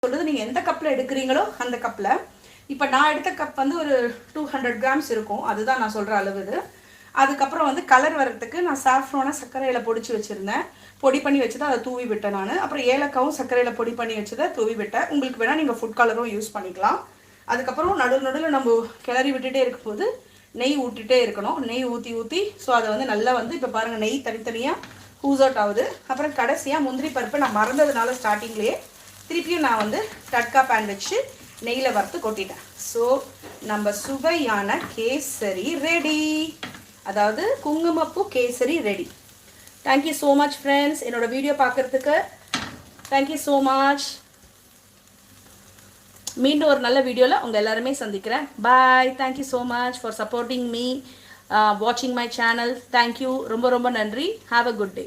சொல்கிறது நீங்கள் எந்த கப்பில் எடுக்கிறீங்களோ அந்த கப்பில். இப்போ நான் எடுத்த கப் வந்து ஒரு 200 கிராம்ஸ் இருக்கும், அதுதான் நான் சொல்கிற அளவு இது. அதுக்கப்புறம் வந்து கலர் வரத்துக்கு நான் சாஃப்ரானை சர்க்கரையில் பொடிச்சு வச்சுருந்தேன், பொடி பண்ணி வச்சுதான் அதை தூவி விட்டேன் நான். அப்புறம் ஏலக்காவும் சர்க்கரையில் பொடி பண்ணி வச்சதை தூவி விட்டேன். உங்களுக்கு வேணால் நீங்கள் ஃபுட் கலரும் யூஸ் பண்ணிக்கலாம். அதுக்கப்புறம் நடுவில் நம்ம கிளறி விட்டுட்டே இருக்கும்போது நெய் ஊற்றிட்டே இருக்கணும், நெய் ஊற்றி ஸோ அதை வந்து நல்லா வந்து இப்போ பாருங்கள் நெய் தனித்தனியாக ஹூஸ் அவுட் ஆகுது. அப்புறம் கடைசியாக முந்திரி பருப்பு நான் மறந்ததுனால ஸ்டார்டிங்லேயே திருப்பியும் நான் வந்து தட்கா பேன் வச்சு நெய்யில் வறுத்து கொட்டிட்டேன். ஸோ நம்ம சுவையான கேசரி ரெடி, அதாவது குங்குமப்பூ kesari ready. Thank you so much friends, என்னோடய வீடியோ பார்க்குறதுக்கு தேங்க்யூ ஸோ மச். மீண்டும் ஒரு நல்ல வீடியோவில் உங்கள் எல்லாருமே சந்திக்கிறேன். Bye. Thank you so much for supporting me, வாட்சிங் மை சேனல். தேங்க்யூ, ரொம்ப ரொம்ப நன்றி. Have a good day.